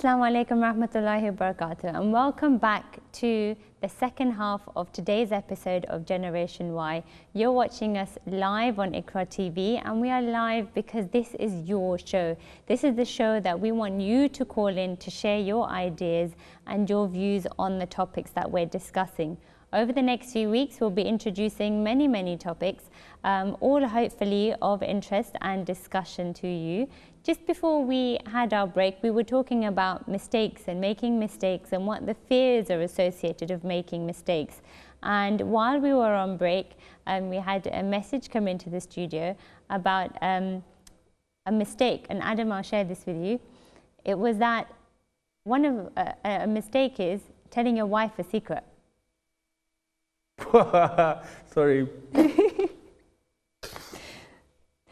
Assalamu alaikum rahmatullahi wa barakatuh, and welcome back to the second half of today's episode of Generation Y. You're watching us live on IQRA TV, and we are live because this is your show. This is the show that we want you to call in to share your ideas and your views on the topics that we're discussing. Over the next few weeks, we'll be introducing many topics, all hopefully of interest and discussion to you. Just before we had our break, we were talking about mistakes and making mistakes and what the fears are associated of making mistakes. And while we were on break, we had a message come into the studio about a mistake. And Adam, I'll share this with you. It was that one of a mistake is telling your wife a secret. Sorry.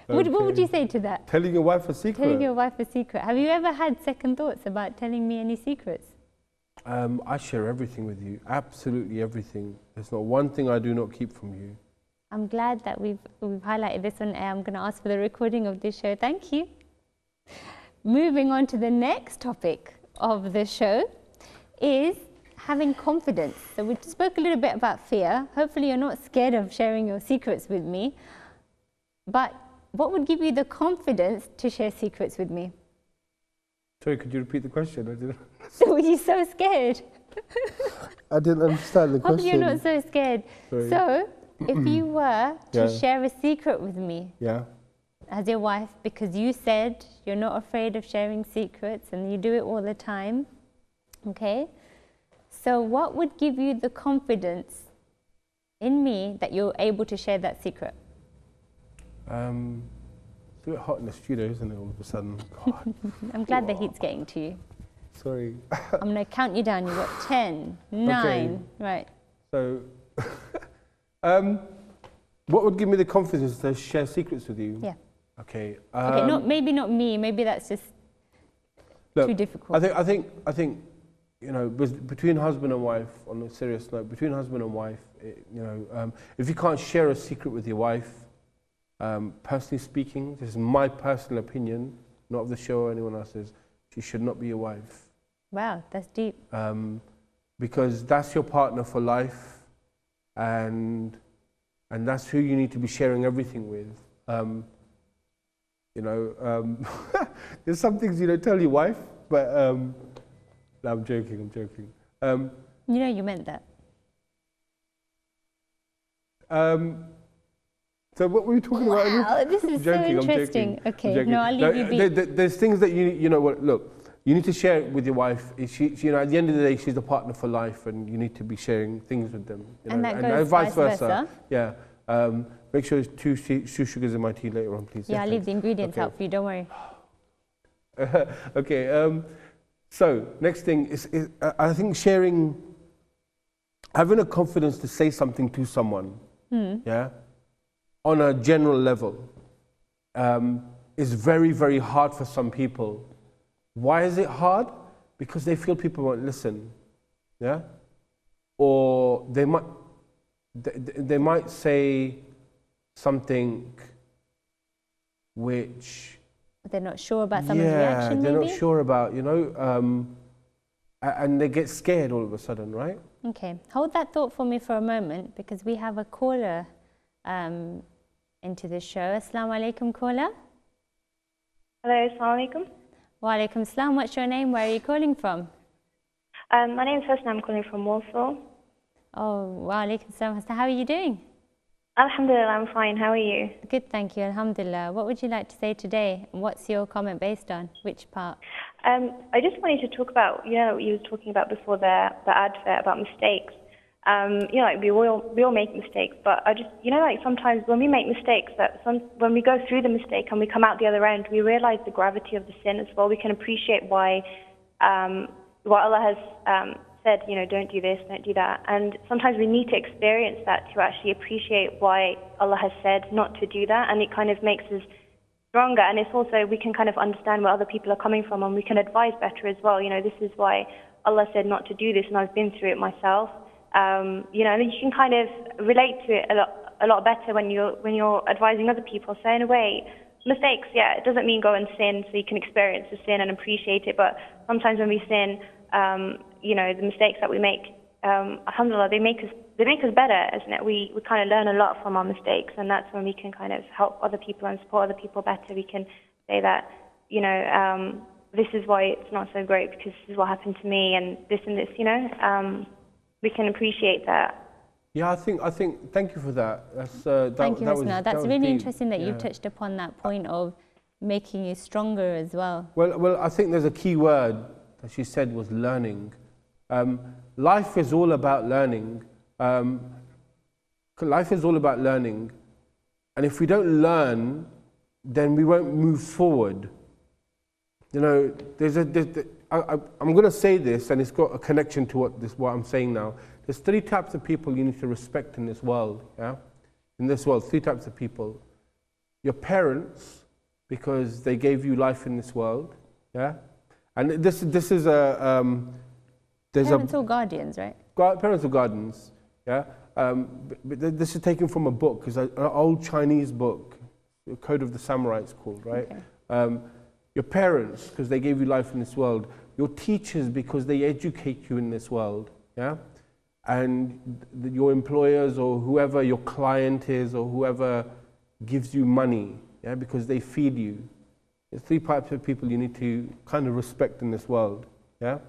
What would you say to that? Telling your wife a secret? Telling your wife a secret. Have you ever had second thoughts about telling me any secrets? I share everything with you, absolutely everything. There's not one thing I do not keep from you. I'm glad that we've highlighted this on air. I'm going to ask for the recording of this show. Thank you. Moving on to the next topic of the show is having confidence. So we spoke a little bit about fear. Hopefully you're not scared of sharing your secrets with me. But what would give you the confidence to share secrets with me? Sorry, could you repeat the question? I didn't. So were you so scared? I didn't understand the question. Hope you're not so scared. Sorry. So if you were to share a secret with me as your wife, because you said you're not afraid of sharing secrets and you do it all the time, okay? So what would give you the confidence in me that you're able to share that secret? It's a bit hot in the studio, isn't it, all of a sudden? God. I'm glad the heat's getting to you. Sorry. I'm going to count you down. You've got 10, 9, okay. Right. So, what would give me the confidence to share secrets with you? Yeah. Okay. Okay, maybe not me. Maybe that's just too difficult. I think, you know, between husband and wife, on a serious note, between husband and wife, if you can't share a secret with your wife, personally speaking, this is my personal opinion, not of the show or anyone else's, she should not be your wife. Wow, that's deep. Because that's your partner for life, and that's who you need to be sharing everything with. There's some things you don't tell your wife, but no, I'm joking. You know you meant that. So what were we talking about? Wow, this is so interesting. Okay, no, I'll leave you be. There's things that you know what, look, you need to share it with your wife. She, you know, at the end of the day, she's the partner for life, and you need to be sharing things with them. You know, and that goes vice versa. Yeah. Make sure there's two sugars in my tea later on, please. Yeah, I'll leave the ingredients out for you, don't worry. Okay, so next thing is I think having a confidence to say something to someone, yeah, on a general level, is very hard for some people. Why is it hard? Because they feel people won't listen, yeah, or they might say something which they're not sure about someone's reaction, they're maybe? not sure about, you know, and they get scared all of a sudden, right? Okay, hold that thought for me for a moment, because we have a caller into the show. Assalamu alaikum, caller. Hello, assalamu alaikum. Wa alaikum salam. What's your name? Where are you calling from? My name is Shabnam. I'm calling from Warsaw. Oh, wa alaikum salam. How are you doing? Alhamdulillah, I'm fine. How are you? Good, thank you. Alhamdulillah. What would you like to say today? What's your comment based on? Which part? I just wanted to talk about, you know, you were talking about before the advert about mistakes. You know, like we all make mistakes, but I just, you know, like sometimes when we make mistakes, when we go through the mistake and we come out the other end, we realize the gravity of the sin as well. We can appreciate why Allah has said, you know, don't do this, don't do that. And sometimes we need to experience that to actually appreciate why Allah has said not to do that, and it kind of makes us stronger. And it's also, we can kind of understand where other people are coming from, and we can advise better as well. You know, this is why Allah said not to do this, and I've been through it myself. You know, and you can kind of relate to it a lot better when you're advising other people. So in a way, mistakes, yeah, it doesn't mean go and sin so you can experience the sin and appreciate it. But sometimes when we sin, you know, the mistakes that we make, alhamdulillah, they make us better, isn't it? We kind of learn a lot from our mistakes, and that's when we can kind of help other people and support other people better. We can say that, you know, this is why it's not so great because this is what happened to me and this, you know. We can appreciate that. Yeah, I think. Thank you for that. Thank you, Hasna. That's really interesting that yeah. you touched upon that point of making you stronger as well. Well, I think there's a key word that she said was learning. Life is all about learning. Life is all about learning, and if we don't learn, then we won't move forward. You know, I'm going to say this, and it's got a connection to what I'm saying now. There's 3 types of people you need to respect in this world. Yeah, in this world, 3 types of people. Your parents, because they gave you life in this world. Yeah, and this is a Parents or guardians, right? Parents or guardians. Yeah, but this is taken from a book. It's an old Chinese book, the Code of the Samurai it's called, right? Okay. Your parents, because they gave you life in this world. Your teachers, because they educate you in this world. Yeah, and your employers or whoever your client is or whoever gives you money, yeah, because they feed you. There's 3 types of people you need to kind of respect in this world. Yeah.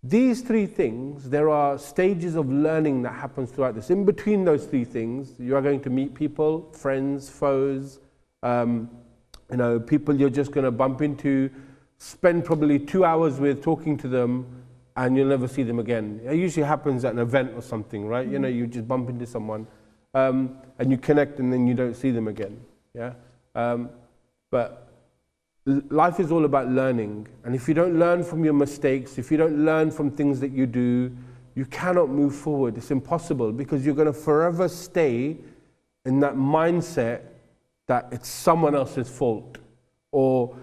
These 3 things, there are stages of learning that happens throughout this. In between those 3 things, you are going to meet people, friends, foes, you know, people you're just going to bump into, spend probably 2 hours with talking to them, and you'll never see them again. It usually happens at an event or something, right? Mm-hmm. You know, you just bump into someone, and you connect, and then you don't see them again. Yeah, but life is all about learning, and if you don't learn from your mistakes, if you don't learn from things that you do, you cannot move forward. It's impossible, because you're going to forever stay in that mindset that it's someone else's fault, or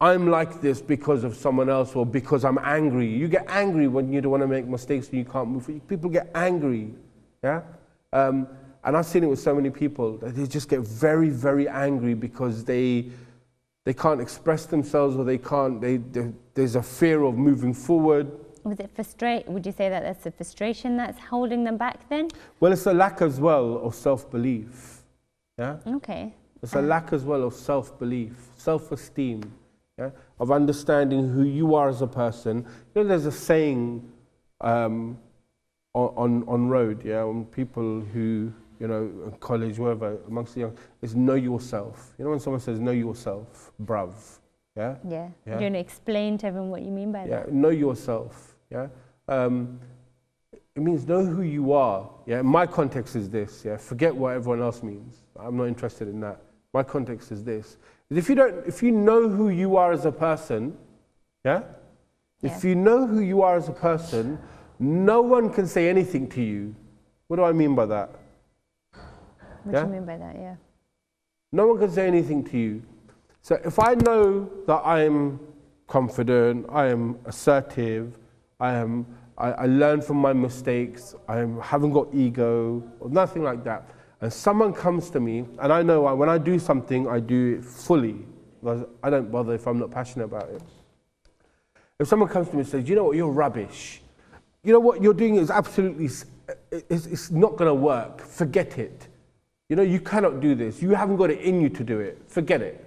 I'm like this because of someone else, or because I'm angry. You get angry when you don't want to make mistakes and you can't move forward. People get angry, yeah? And I've seen it with so many people, that they just get very, very angry because they can't express themselves, or there's a fear of moving forward. Was it would you say that that's the frustration that's holding them back then? Well, it's a lack as well of self-belief. Yeah? Okay. It's a lack as well of self-belief, self-esteem, yeah? Of understanding who you are as a person. You know, there's a saying on road, yeah, on people who, you know, in college, wherever, amongst the young, is know yourself. You know, when someone says know yourself, bruv, yeah? Yeah. Yeah. You're going to explain to everyone what you mean by that. Yeah, know yourself, yeah? It means know who you are, yeah? My context is this, yeah? Forget what everyone else means. I'm not interested in that. My context is this. If you know who you are as a person, yeah? If you know who you are as a person, no one can say anything to you. What do I mean by that? What do you mean by that, yeah? No one can say anything to you. So if I know that I'm confident, I am assertive, I learn from my mistakes, I haven't got ego, or nothing like that, and someone comes to me, and I know when I do something, I do it fully. I don't bother if I'm not passionate about it. If someone comes to me and says, you know what, you're rubbish. You know what you're doing is absolutely, it's not going to work. Forget it. You know, you cannot do this. You haven't got it in you to do it. Forget it.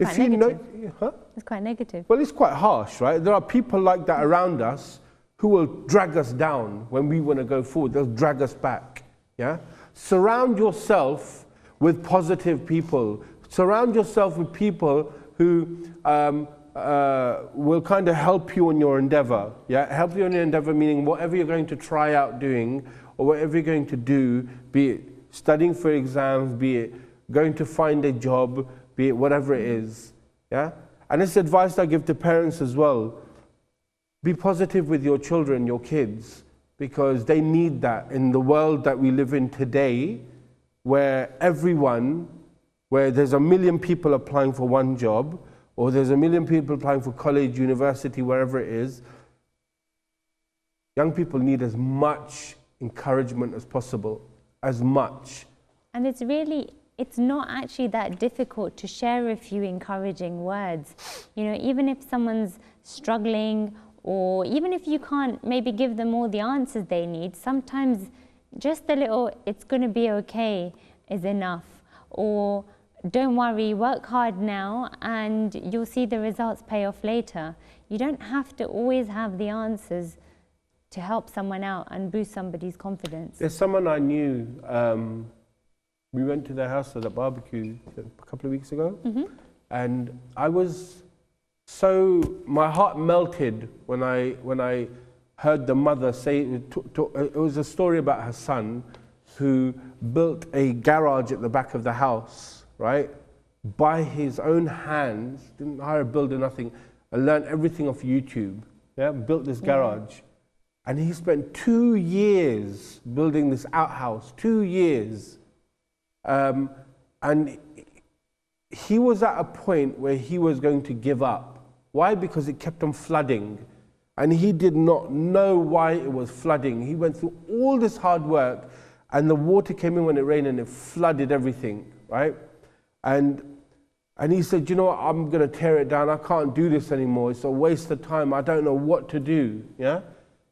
It's quite negative. It's quite negative. Well, it's quite harsh, right? There are people like that around us who will drag us down when we want to go forward. They'll drag us back. Yeah? Surround yourself with positive people. Surround yourself with people who will kind of help you in your endeavor. Yeah? Help you in your endeavor, meaning whatever you're going to try out doing, or whatever you're going to do, be it studying for exams, be it going to find a job, be it whatever it is. Yeah? And it's advice I give to parents as well. Be positive with your children, your kids, because they need that in the world that we live in today, where there's a million people applying for one job, or there's a million people applying for college, university, wherever it is. Young people need as much encouragement as possible, as much. And it's really it's not actually that difficult to share a few encouraging words. You know, even if someone's struggling, or even if you can't maybe give them all the answers they need, sometimes just a little, it's going to be okay, is enough. Or don't worry, work hard now and you'll see the results pay off later. You don't have to always have the answers to help someone out and boost somebody's confidence. There's someone I knew, we went to their house at a barbecue a couple of weeks ago, and I was so, my heart melted when I heard the mother say, it was a story about her son who built a garage at the back of the house, right, by his own hands, didn't hire a builder, nothing, and learned everything off YouTube, yeah, built this garage. And he spent 2 years building this outhouse, 2 years. And he was at a point where he was going to give up. Why? Because it kept on flooding. And he did not know why it was flooding. He went through all this hard work, and the water came in when it rained and it flooded everything, right? And he said, you know what, I'm going to tear it down. I can't do this anymore. It's a waste of time. I don't know what to do, yeah?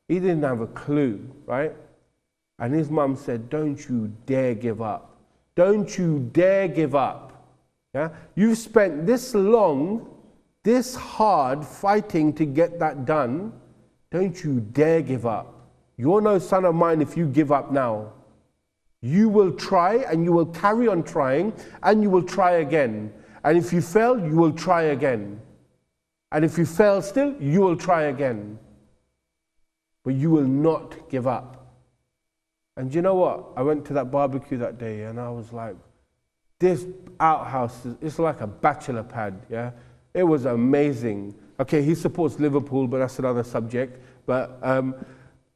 He didn't have a clue, right? And his mum said, don't you dare give up. Don't you dare give up. Yeah? You've spent this long, this hard fighting to get that done. Don't you dare give up. You're no son of mine if you give up now. You will try, and you will carry on trying, and you will try again. And if you fail, you will try again. And if you fail still, you will try again. But you will not give up. And you know what? I went to that barbecue that day and I was like, this outhouse, it's like a bachelor pad, yeah? It was amazing. Okay, he supports Liverpool, but that's another subject. But,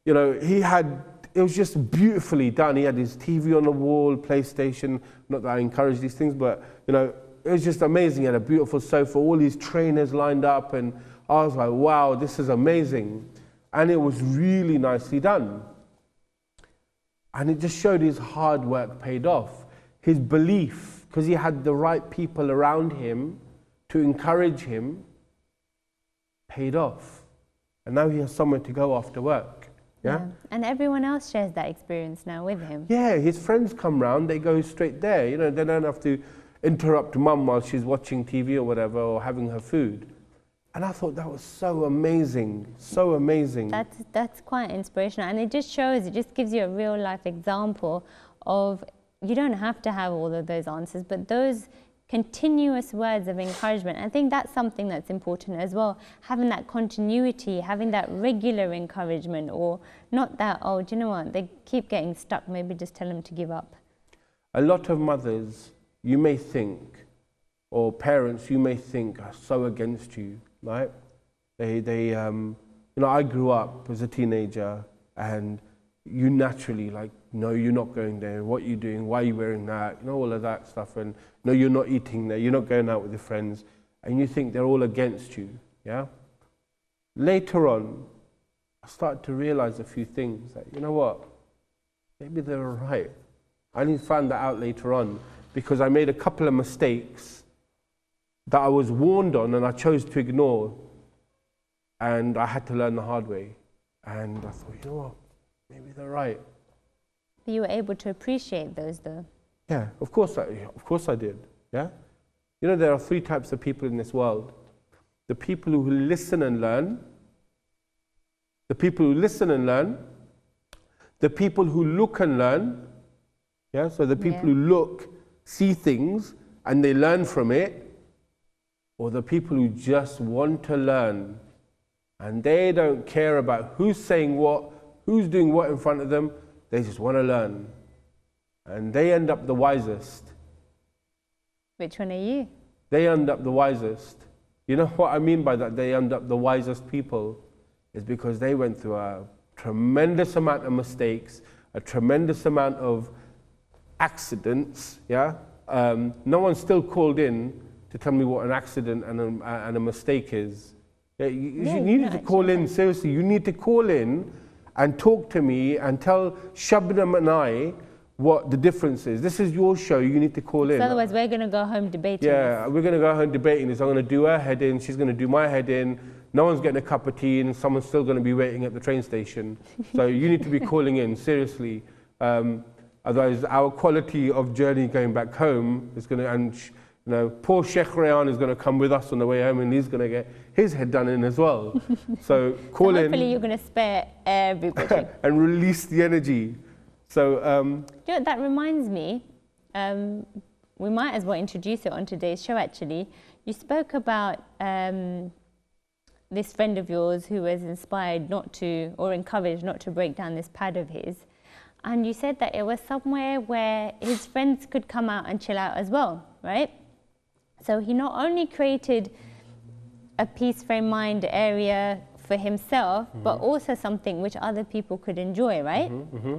you know, it was just beautifully done. He had his TV on the wall, PlayStation, not that I encourage these things, but, you know, it was just amazing. He had a beautiful sofa, all these trainers lined up, and I was like, wow, this is amazing. And it was really nicely done. And it just showed his hard work paid off. His belief, because he had the right people around him to encourage him, paid off. And now he has somewhere to go after work. Yeah? And everyone else shares that experience now with him. Yeah, his friends come round, they go straight there. You know, they don't have to interrupt mum while she's watching TV or whatever, or having her food. And I thought that was so amazing, so amazing. That's quite inspirational, and it just shows, it just gives you a real life example of, you don't have to have all of those answers, but those continuous words of encouragement. I think that's something that's important as well, having that continuity, having that regular encouragement, or not that, oh, do you know what, they keep getting stuck, maybe just tell them to give up. A lot of mothers, you may think, or parents, you may think, are so against you. Right? You know, I grew up as a teenager, and you naturally like, no, you're not going there. What are you doing? Why are you wearing that? You know, all of that stuff. And no, you're not eating there. You're not going out with your friends. And you think they're all against you. Yeah. Later on, I started to realize a few things. That, you know what? Maybe they were right. I only found that out later on because I made a couple of mistakes that I was warned on and I chose to ignore, and I had to learn the hard way. And I thought, you know what, maybe they're right. But you were able to appreciate those though? Yeah, of course I did, yeah? You know, there are 3 types of people in this world. The people who listen and learn, the people who listen and learn, the people who look and learn, yeah? So the people who look, see things, and they learn from it, or the people who just want to learn and they don't care about who's saying what, who's doing what in front of them, they just want to learn. And they end up the wisest. Which one are you? They end up the wisest. You know what I mean by that? They end up the wisest people is because they went through a tremendous amount of mistakes, a tremendous amount of accidents, yeah? No one's still called in to tell me what an accident and a mistake is. Yeah, you need to call in, seriously, you need to call in and talk to me and tell Shabnam and I what the difference is. This is your show, you need to call in. So otherwise we're going to go home debating Yeah, this. we're going to go home debating this. I'm going to do her head in, she's going to do my head in. No one's getting a cup of tea and someone's still going to be waiting at the train station. So you need to be calling in, seriously. Otherwise our quality of journey going back home is going to, and you know, poor Sheikh Rayan is going to come with us on the way home and he's going to get his head done in as well. So call in. Hopefully you're going to spare everybody. And release the energy. So, you know, that reminds me, we might as well introduce it on today's show actually. You spoke about this friend of yours who was inspired not to, or encouraged not to break down this pad of his. And you said that it was somewhere where his friends could come out and chill out as well, right? So he not only created a peace frame mind area for himself, but also something which other people could enjoy, right?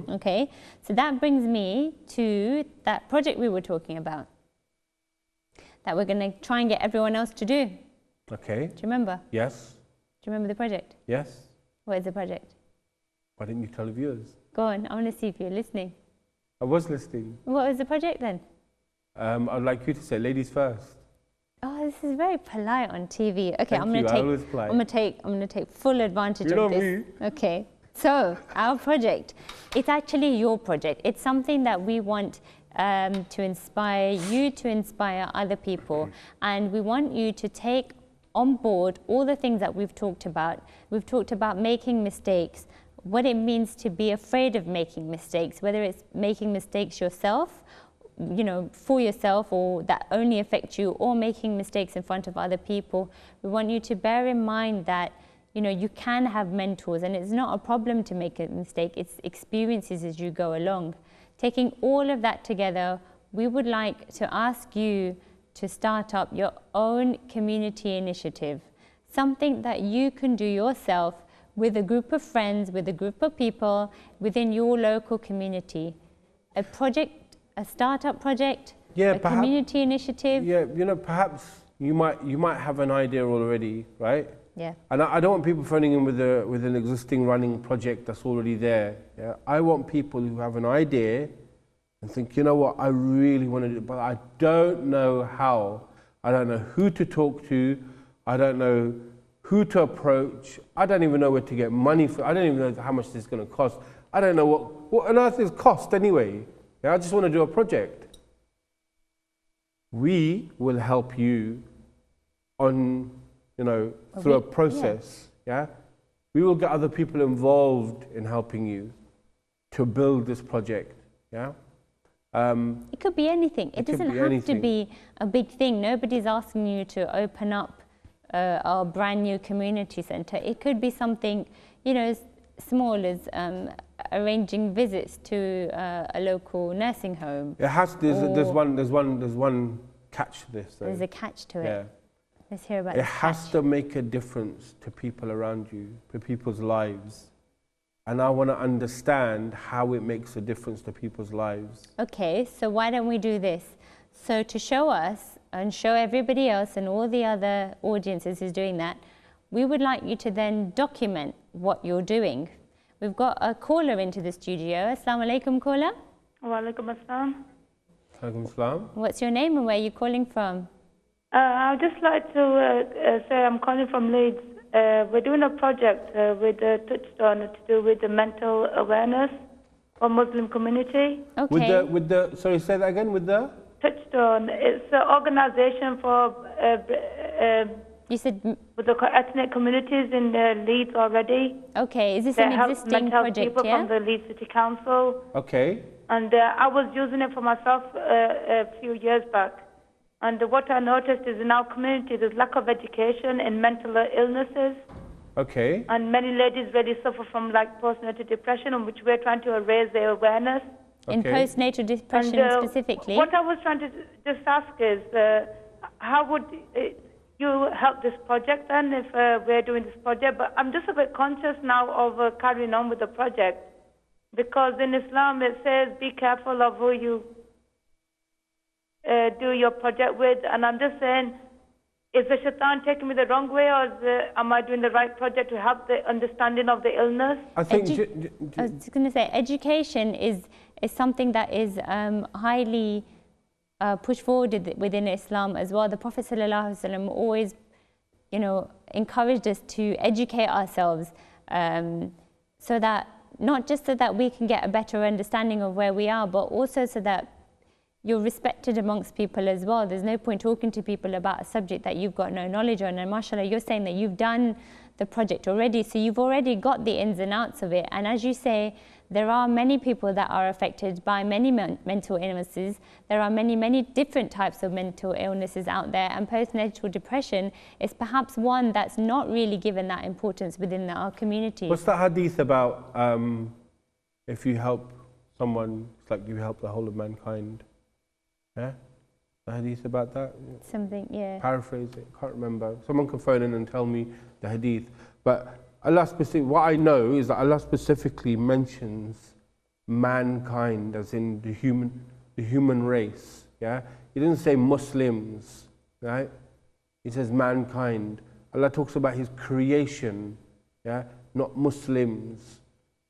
Okay, so that brings me to that project we were talking about, that we're going to try and get everyone else to do. okay. Do you remember? Yes. Do you remember the project? Yes. What is the project? Why didn't you tell the viewers? Go on, I want to see if you're listening. I was listening. What was the project then? I'd like you to say ladies first. Oh, this is very polite on TV. Okay, Thank I'm going you, to I always polite. I'm going to take full advantage You know of this. me. Okay. So, our project, it's actually your project. It's something that we want to inspire you, to inspire other people. And we want you to take on board all the things that we've talked about. We've talked about making mistakes, what it means to be afraid of making mistakes, whether it's making mistakes yourself, you know, for yourself, or that only affect you, or making mistakes in front of other people. We want you to bear in mind that, you know, you can have mentors and it's not a problem to make a mistake. It's experiences as you go along. Taking all of that together, we would like to ask you to start up your own community initiative, something that you can do yourself with a group of friends, with a group of people within your local community. A project, a startup project, Yeah, a community initiative. Yeah, you know, perhaps you might have an idea already, right? Yeah. And I don't want people phoning in with an existing running project that's already there. Yeah? I want people who have an idea and think, you know what, I really want to do it, but I don't know how. I don't know who to talk to. I don't know who to approach. I don't even know where to get money for. I don't even know how much this is going to cost. I don't know what on earth is cost anyway. Yeah, I just want to do a project. We will help you on, you know, through a process. Yeah. We will get other people involved in helping you to build this project. Yeah. It could be anything. It doesn't have to be a big thing. Nobody's asking you to open up our brand new community center. It could be something, you know, as small as arranging visits to a local nursing home. It has. There's one catch to this. Though. There's a catch to it. Yeah. Let's hear about it. It has to make a difference to people around you, to people's lives. And I want to understand how it makes a difference to people's lives. Okay, so why don't we do this? So to show us and show everybody else and all the other audiences who's doing that, we would like you to then document what you're doing. We've got a caller into the studio. Assalamu alaikum, caller. Wa alaikum assalam. Alaikum assalam. What's your name and where are you calling from? I would just like to say I'm calling from Leeds. We're doing a project with Touchstone to do with the mental awareness for Muslim community. Okay. With the sorry, say that again. With the Touchstone, it's an organization for you said with the ethnic communities in Leeds already. Okay, is this They an help existing mental project? people Yeah. from the Leeds City Council. okay. And I was using it for myself a few years back. And what I noticed is in our community, there's lack of education in mental illnesses. Okay. And many ladies really suffer from like postnatal depression, on which we're trying to raise their awareness. In Okay. postnatal depression And, specifically? What I was trying to just ask is, how would you help this project then if we're doing this project? But I'm just a bit conscious now of carrying on with the project. Because in Islam it says, be careful of who you do your project with. And I'm just saying, is the shaitan taking me the wrong way, or am I doing the right project to help the understanding of the illness? I think. I was just going to say, education is is something that is highly pushed forward within Islam as well. The Prophet ﷺ always, you know, encouraged us to educate ourselves, so that not just so that we can get a better understanding of where we are, but also so that you're respected amongst people as well. There's no point talking to people about a subject that you've got no knowledge on. And mashallah, you're saying that you've done the project already, so you've already got the ins and outs of it. And as you say, there are many people that are affected by many mental illnesses. There are many different types of mental illnesses out there, and postnatal depression is perhaps one that's not really given that importance within our community. What's the hadith about if you help someone, it's like you help the whole of mankind? Yeah? The hadith about that? Something, yeah. Paraphrase it, can't remember. Someone can phone in and tell me the hadith. But Allah what I know is that Allah specifically mentions mankind as in the human race. Yeah? He doesn't say Muslims, right? He says mankind. Allah talks about His creation, yeah? Not Muslims,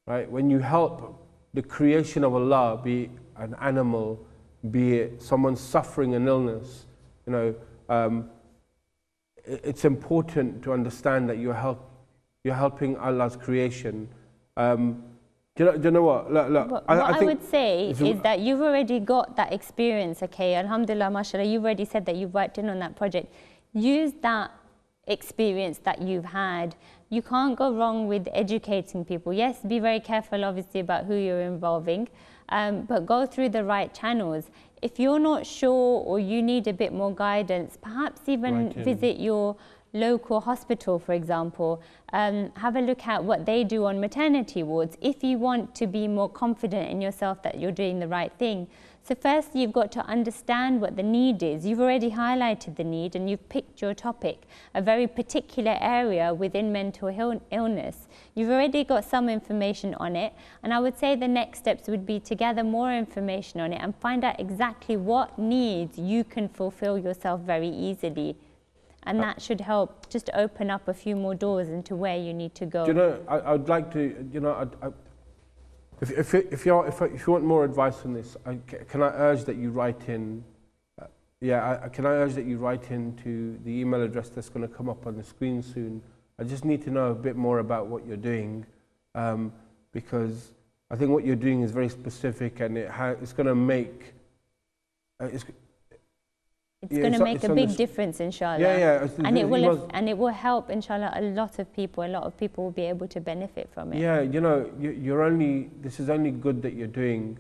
right? When you help the creation of Allah, be it an animal, be it someone suffering an illness, you know, it's important to understand that you're helping Allah's creation. Do you know what? Look, I would say is that you've already got that experience, okay? Alhamdulillah, mashallah, you've already said that you've worked in on that project. Use that experience that you've had. You can't go wrong with educating people. Yes, be very careful, obviously, about who you're involving, but go through the right channels. If you're not sure or you need a bit more guidance, perhaps even visit your local hospital, for example. Have a look at what they do on maternity wards if you want to be more confident in yourself that you're doing the right thing. So first, you've got to understand what the need is. You've already highlighted the need and you've picked your topic, a very particular area within mental illness. You've already got some information on it, and I would say the next steps would be to gather more information on it and find out exactly what needs you can fulfill yourself very easily. And that should help just open up a few more doors into where you need to go. Do you know, I'd like to, you know, if you want more advice on this, can I urge that you write in, can I urge that you write into the email address that's going to come up on the screen soon? I just need to know a bit more about what you're doing, because I think what you're doing is very specific, and it's going to make, it's going to make a big difference, inshallah. Yeah. And it will help, inshallah, a lot of people. A lot of people will be able to benefit from it. Yeah, you know, this is only good that you're doing.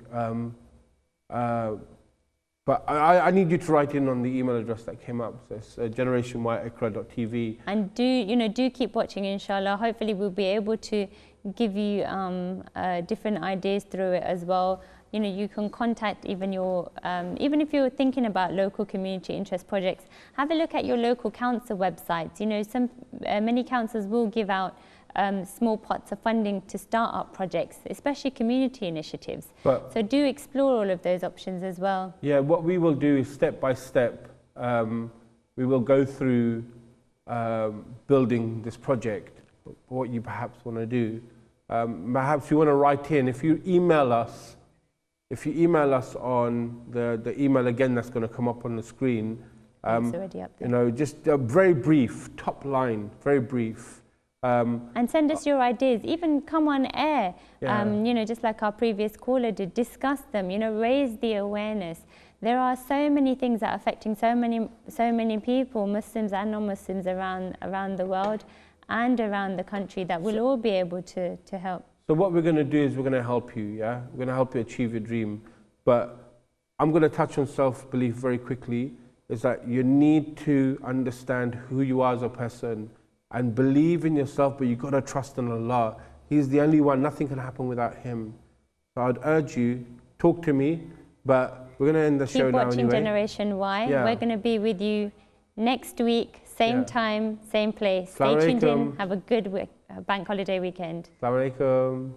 But I need you to write in on the email address that came up. So it's generationy@iqra.tv. And do keep watching, inshallah. Hopefully we'll be able to give you different ideas through it as well. You know, you can contact even your, even if you're thinking about local community interest projects, have a look at your local council websites. You know, many councils will give out small pots of funding to start up projects, especially community initiatives. So do explore all of those options as well. Yeah, what we will do is step by step, we will go through building this project, what you perhaps want to do. Perhaps you want to write in, if you email us on the email again that's going to come up on the screen, it's already up there. You know, just a very brief, top line, very brief. And send us your ideas, even come on air, you know, just like our previous caller did, discuss them, you know, raise the awareness. There are so many things that are affecting so many people, Muslims and non-Muslims around the world and around the country, that we'll all be able to help. So what we're going to do is we're going to help you, yeah? We're going to help you achieve your dream. But I'm going to touch on self-belief very quickly, is that you need to understand who you are as a person and believe in yourself, but you've got to trust in Allah. He's the only one, nothing can happen without Him. So I'd urge you, talk to me, but we're going to end the show now anyway. Keep watching Generation Y. Yeah. We're going to be with you next week, same time, same place. Stay tuned in. Have a good bank holiday weekend. Assalamu alaikum.